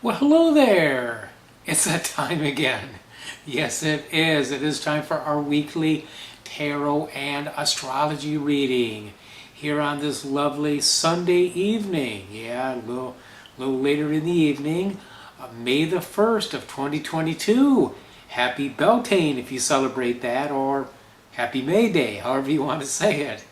Well, hello there. It's that time again. Yes, it is. It is time for our weekly tarot and astrology reading here on this lovely Sunday evening. Yeah, a little later in the evening, May the 1st of 2022. Happy Beltane if you celebrate that, or Happy May Day, however you want to say it.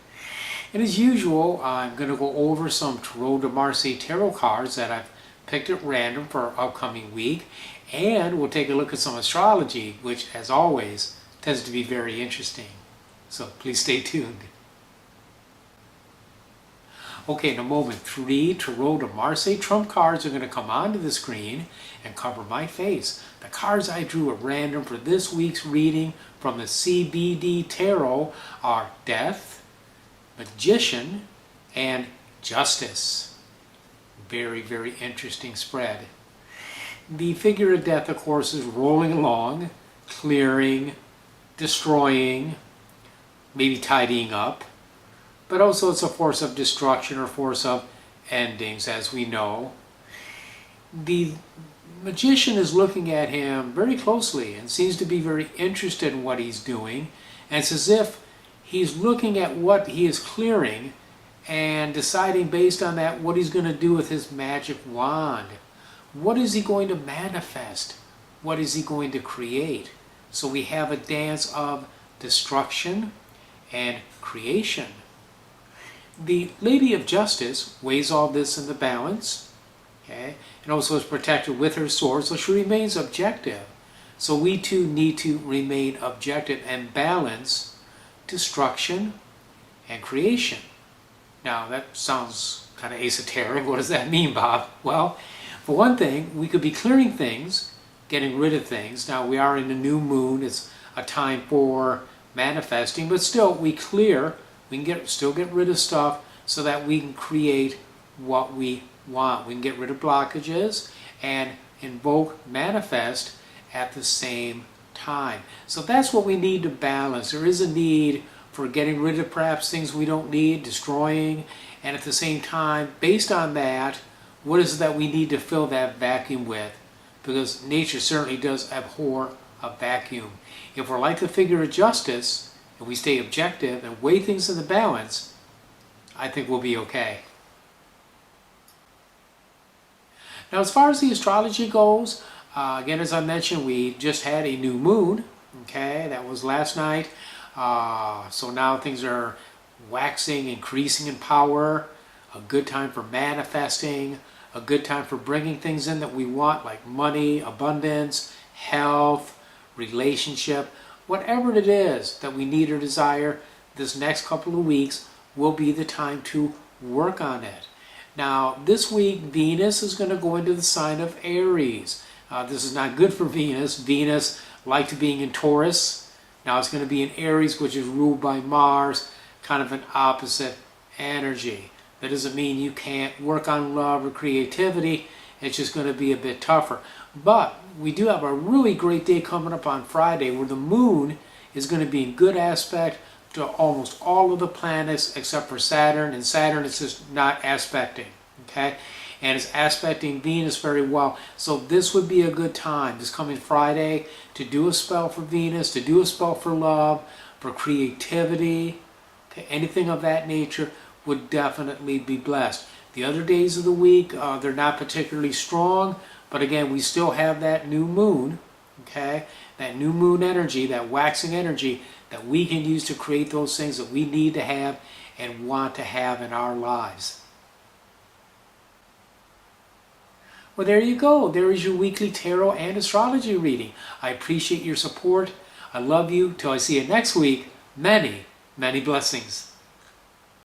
And as usual, I'm going to go over some Tarot de Marseille tarot cards that I've picked at random for our upcoming week, and we'll take a look at some astrology, which, as always, tends to be very interesting. So please stay tuned. Okay, in a moment, 3 Tarot de Marseille trump cards are going to come onto the screen and cover my face. The cards I drew at random for this week's reading from the CBD Tarot are Death, Magician, and Justice. Very, very interesting spread. The figure of death, of course, is rolling along, clearing, destroying, maybe tidying up, but also it's a force of destruction or force of endings, as we know. The magician is looking at him very closely and seems to be very interested in what he's doing, and it's as if he's looking at what he is clearing and deciding based on that what he's going to do with his magic wand. What is he going to manifest? What is he going to create? So we have a dance of destruction and creation. The Lady of Justice weighs all this in the balance, okay, and also is protected with her sword, so she remains objective. So we too need to remain objective and balance destruction and creation. Now that sounds kind of esoteric. What does that mean, Bob? Well, for one thing, we could be clearing things, getting rid of things. Now we are in a new moon. It's a time for manifesting, but still we clear. We can still get rid of stuff so that we can create what we want. We can get rid of blockages and invoke, manifest at the same time. So that's what we need to balance. There is a need for getting rid of perhaps things we don't need, destroying, and at the same time, based on that, what is it that we need to fill that vacuum with? Because nature certainly does abhor a vacuum. If we're like the figure of justice, and we stay objective and weigh things in the balance, I think we'll be okay. Now, as far as the astrology goes, again, as I mentioned, we just had a new moon. Okay, that was last night. So now things are waxing, increasing in power. A good time for manifesting. A good time for bringing things in that we want, like money, abundance, health, relationship. Whatever it is that we need or desire, this next couple of weeks will be the time to work on it. Now, this week, Venus is going to go into the sign of Aries. This is not good for Venus. Venus liked being in Taurus. Now it's going to be in Aries, which is ruled by Mars, kind of an opposite energy. That doesn't mean you can't work on love or creativity. It's just going to be a bit tougher. But we do have a really great day coming up on Friday where the moon is going to be in good aspect to almost all of the planets except for Saturn, and Saturn is just not aspecting, okay? And it's aspecting Venus very well. So this would be a good time, this coming Friday, to do a spell for Venus, to do a spell for love, for creativity, okay? Anything of that nature would definitely be blessed. The other days of the week, they're not particularly strong, but again, we still have that new moon, okay? That new moon energy, that waxing energy that we can use to create those things that we need to have and want to have in our lives. Well, there you go. There is your weekly tarot and astrology reading. I appreciate your support. I love you. Till I see you next week, many, many blessings.